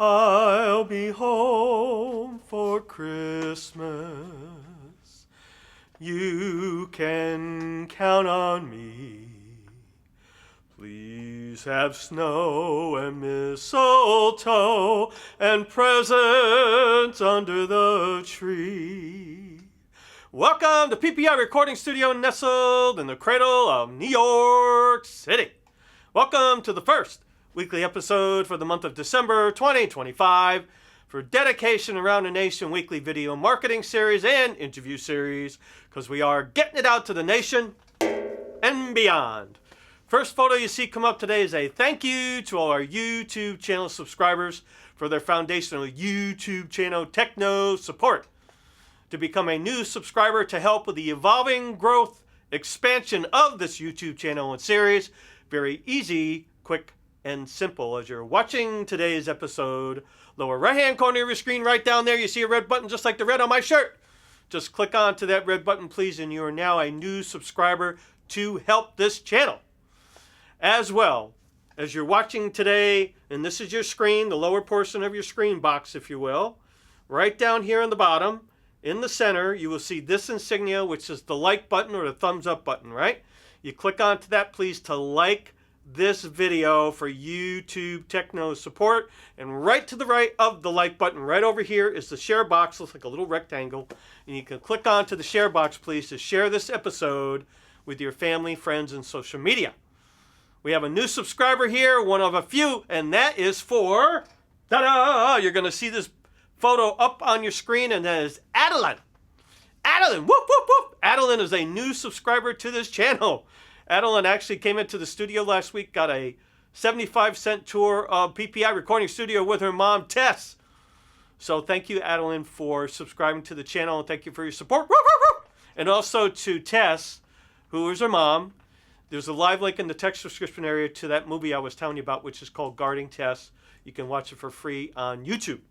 I'll be home for Christmas. You can count on me. Please have snow and mistletoe and presents under the tree. Welcome to PPI Recording Studio, nestled in the cradle of New York City. Welcome to the first weekly episode for the month of December 2025 for Dedication Around the Nation weekly video marketing series and interview series, because we are getting it out to the nation and beyond. First photo you see come up today is a thank you to all our YouTube channel subscribers for their foundational YouTube channel techno support. To become a new subscriber to help with the evolving growth expansion of this YouTube channel and series, very easy, quick, and simple. As you're watching today's episode, lower right hand corner of your screen, right down there, you see a red button just like the red on my shirt. Just click onto that red button, please, and you are now a new subscriber to help this channel. As well, as you're watching today, and this is your screen, the lower portion of your screen box, if you will, right down here on the bottom, in the center, you will see this insignia, which is the like button or the thumbs up button, right? You click onto that, please, to like this video for YouTube techno support. And right to the right of the like button, right over here, is the share box. Looks like a little rectangle. And you can click onto the share box, please, to share this episode with your family, friends, and social media. We have a new subscriber here, one of a few, and that is for, ta-da! You're going to see this photo up on your screen, and that is Adeline. Adeline, whoop, whoop, whoop. Adeline is a new subscriber to this channel. Adeline actually came into the studio last week, got a 75-cent tour of PPI Recording Studio with her mom, Tess. So thank you, Adeline, for subscribing to the channel, and thank you for your support. Woo, woo, woo. And also to Tess, who is her mom. There's a live link in the text description area to that movie I was telling you about, which is called Guarding Tess. You can watch it for free on YouTube.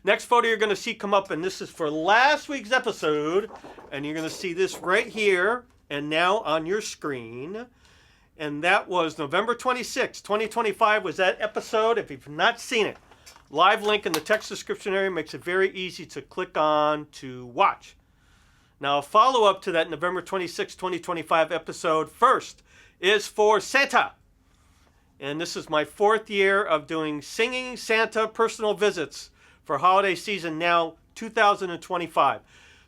Next photo you're going to see come up, and this is for last week's episode, and you're going to see this right here and now on your screen. And that was November 26, 2025 was that episode. If you've not seen it, live link in the text description area makes it very easy to click on to watch. Now, a follow-up to that November 26, 2025 episode first is for Santa. And this is my 4th year of doing Singing Santa personal visits for holiday season now 2025.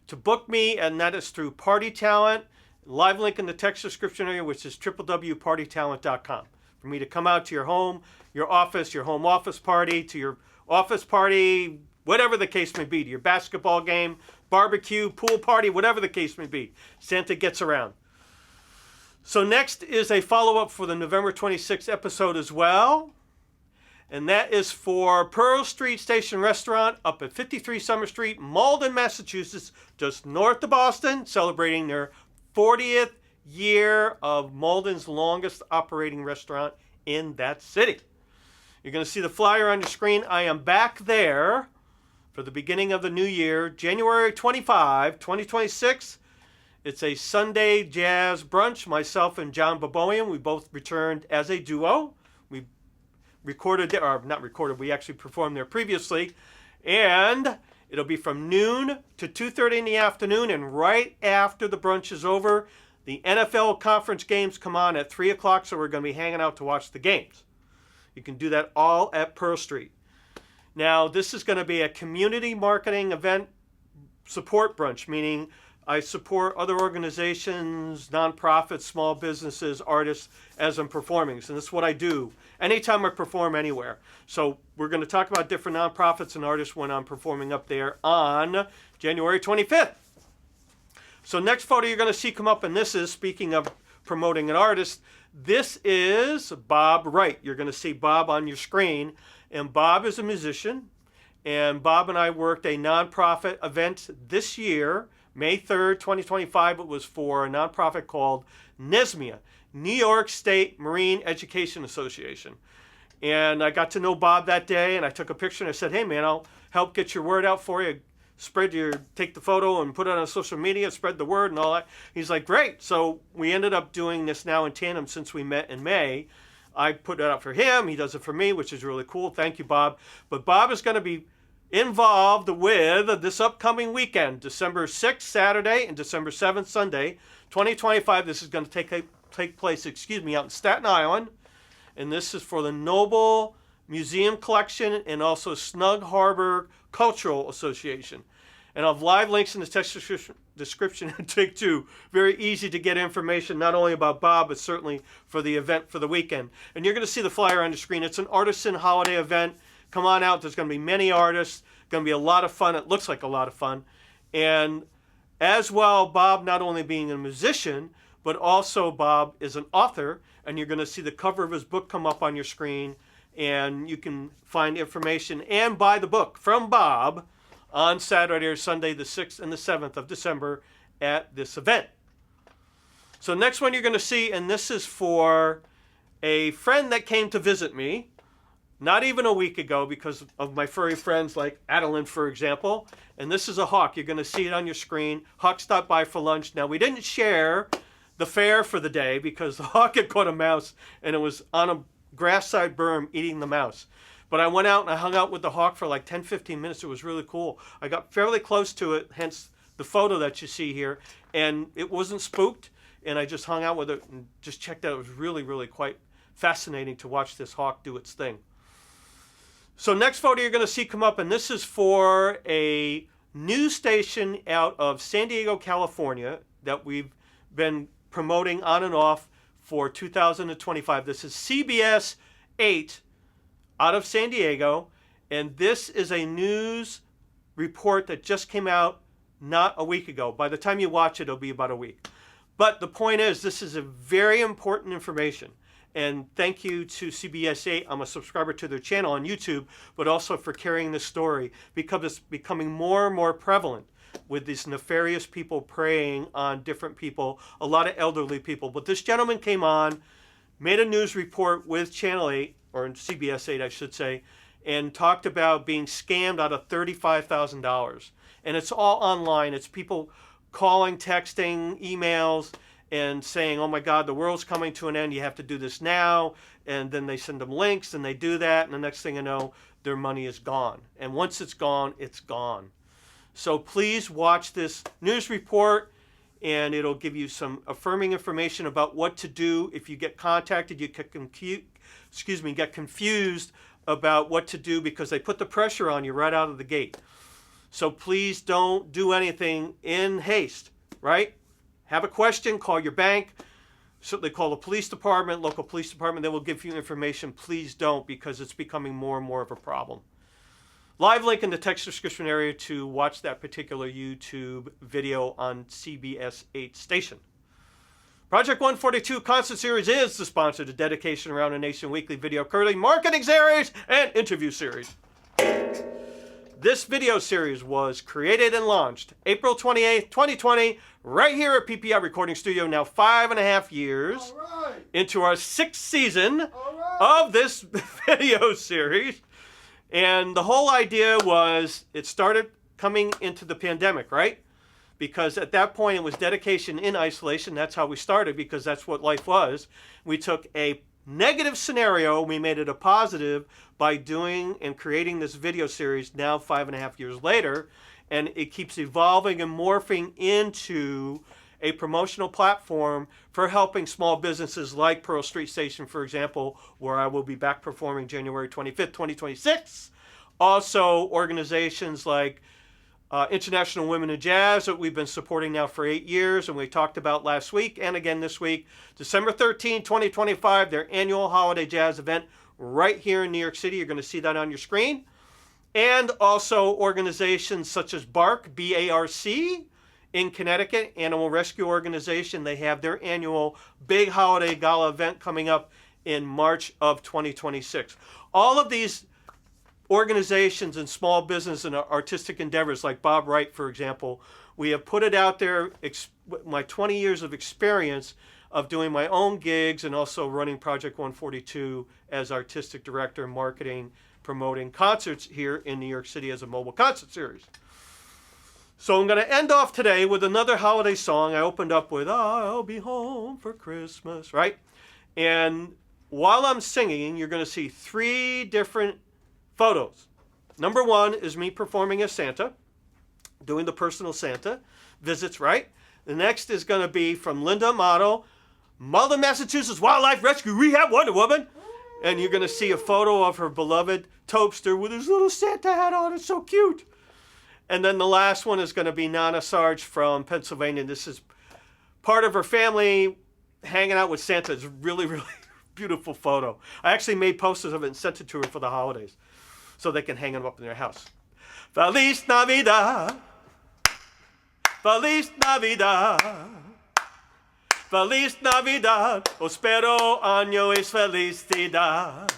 To book me, and that is through Party Talent, live link in the text description area, which is www.partytalent.com. For me to come out to your home, your office, your home office party, to your office party, whatever the case may be, to your basketball game, barbecue, pool party, whatever the case may be. Santa gets around. So next is a follow-up for the November 26th episode as well. And that is for Pearl Street Station Restaurant up at 53 Summer Street, Malden, Massachusetts, just north of Boston, celebrating their 40th year of Malden's longest operating restaurant in that city. You're going to see the flyer on your screen. I am back there for the beginning of the new year, January 25, 2026. It's a Sunday jazz brunch. Myself and John Baboian, we both returned as a duo. We recorded, or not recorded, we actually performed there previously. And it'll be from noon to 2:30 in the afternoon. And right after the brunch is over, the NFL conference games come on at 3 o'clock. So we're going to be hanging out to watch the games. You can do that all at Pearl Street. Now, this is going to be a community marketing event support brunch, meaning I support other organizations, nonprofits, small businesses, artists as I'm performing. So this is what I do anytime I perform anywhere. So we're going to talk about different nonprofits and artists when I'm performing up there on January 25th. So next photo you're going to see come up, and this is, speaking of promoting an artist, this is Bob Wright. You're going to see Bob on your screen. And Bob is a musician, and Bob and I worked a nonprofit event this year, May 3rd, 2025. It was for a nonprofit called NYSMIA, New York State Marine Education Association. And I got to know Bob that day, and I took a picture, and I said, hey, man, I'll help get your word out for you. Take the photo and put it on social media, spread the word and all that. He's like, great. So we ended up doing this now in tandem since we met in May. I put it out for him. He does it for me, which is really cool. Thank you, Bob. But Bob is going to be involved with this upcoming weekend, December 6th, Saturday, and December 7th, Sunday, 2025. This is going to take place, out in Staten Island. And this is for the Noble Museum Collection and also Snug Harbor Cultural Association. And I'll have live links in the text description and take two. Very easy to get information, not only about Bob, but certainly for the event for the weekend. And you're going to see the flyer on the screen. It's an artisan holiday event. Come on out. There's going to be many artists. Going to be a lot of fun. It looks like a lot of fun. And as well, Bob not only being a musician, but also Bob is an author. And you're going to see the cover of his book come up on your screen. And you can find information and buy the book from Bob on Saturday or Sunday, the 6th and the 7th of December at this event. So next one you're going to see, and this is for a friend that came to visit me, not even a week ago because of my furry friends like Adeline, for example. And this is a hawk. You're going to see it on your screen. Hawk stopped by for lunch. Now, we didn't share the fare for the day because the hawk had caught a mouse and it was on a grass side berm eating the mouse. But I went out and I hung out with the hawk for like 10, 15 minutes. It was really cool. I got fairly close to it, hence the photo that you see here. And it wasn't spooked. And I just hung out with it and just checked out. It was really, really quite fascinating to watch this hawk do its thing. So next photo you're going to see come up, and this is for a news station out of San Diego, California that we've been promoting on and off for 2025. This is CBS 8 out of San Diego, and this is a news report that just came out not a week ago. By the time you watch it, it'll be about a week. But the point is, this is a very important information. And thank you to CBS 8. I'm a subscriber to their channel on YouTube, but also for carrying this story because it's becoming more and more prevalent with these nefarious people preying on different people, a lot of elderly people. But this gentleman came on, made a news report with Channel 8, or CBS 8, I should say, and talked about being scammed out of $35,000. And it's all online. It's people calling, texting, emails, and saying, oh my God, the world's coming to an end. You have to do this now. And then they send them links, and they do that. And the next thing you know, their money is gone. And once it's gone, it's gone. So please watch this news report, and it'll give you some affirming information about what to do if you get contacted. You get confused about what to do because they put the pressure on you right out of the gate. So please don't do anything in haste, right? Have a question, call your bank, certainly call the police department, local police department. They will give you information. Please don't, because it's becoming more and more of a problem. Live link in the text description area to watch that particular YouTube video on CBS 8 station. Project 142 Concert Series is the sponsor of the Dedication Around the Nation weekly video curling marketing series and interview series. This video series was created and launched April 28th, 2020, right here at PPI Recording Studio, now 5.5 years into our 6th season of this video series. And the whole idea was, it started coming into the pandemic, right? Because at that point it was dedication in isolation. That's how we started, because that's what life was. We took a negative scenario, we made it a positive by doing and creating this video series now 5.5 years later. And it keeps evolving and morphing into a promotional platform for helping small businesses like Pearl Street Station, for example, where I will be back performing January 25th, 2026. Also, organizations like International Women in Jazz that we've been supporting now for 8 years, and we talked about last week and again this week. December 13, 2025, their annual holiday jazz event right here in New York City. You're going to see that on your screen. And also organizations such as BARC, B-A-R-C, in Connecticut, Animal Rescue Organization. They have their annual big holiday gala event coming up in March of 2026. All of these organizations and small business and artistic endeavors, like Bob Wright, for example, we have put it out there, my 20 years of experience of doing my own gigs and also running Project 142 as artistic director, marketing, promoting concerts here in New York City as a mobile concert series. So I'm going to end off today with another holiday song. I opened up with I'll Be Home for Christmas, right? And while I'm singing, you're going to see 3 different photos. Number 1 is me performing as Santa, doing the personal Santa visits, right? The next is going to be from Linda Amato, Malden, Massachusetts Wildlife Rescue Rehab Wonder Woman. And you're going to see a photo of her beloved Topster with his little Santa hat on. It's so cute. And then the last one is going to be Nana Sarge from Pennsylvania. This is part of her family hanging out with Santa. It's a really, really beautiful photo. I actually made posters of it and sent it to her for the holidays so they can hang them up in their house. Feliz Navidad. Feliz Navidad. Feliz Navidad. Prospero año es felicidad.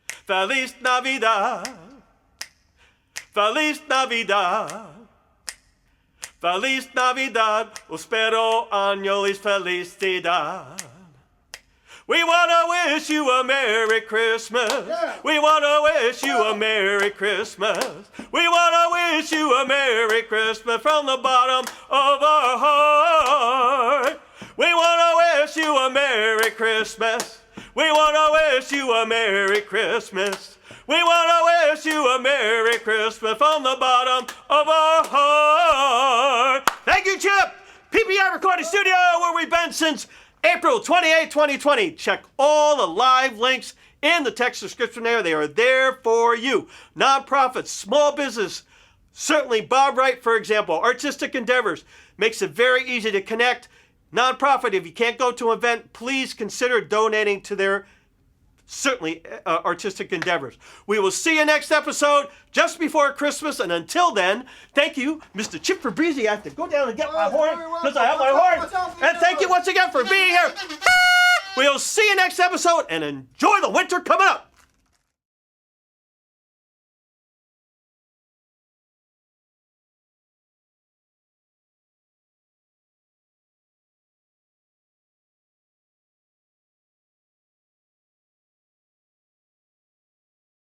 Feliz Navidad. Feliz Navidad. Feliz Navidad. Prospero año es felicidad. We want to wish you a Merry Christmas. Yeah. We want to wish you a Merry Christmas. We want to wish you a Merry Christmas from the bottom of our heart. We want to wish you a Merry Christmas. We want to wish you a Merry Christmas. We want to wish you a Merry Christmas from the bottom of our heart. Thank you, Chip. PPI Recording Studio, where we've been since April 28, 2020. Check all the live links in the text description there. They are there for you. Nonprofits, small business, certainly Bob Wright, for example, artistic endeavors, makes it very easy to connect. Nonprofit, if you can't go to an event, please consider donating to their certainly artistic endeavors. We will see you next episode just before Christmas, and until then, thank you, Mr. Chip Fabrizi. I have to go down and get my horn because I have my horn. And thank you once again for being here. We'll see you next episode, and enjoy the winter coming up.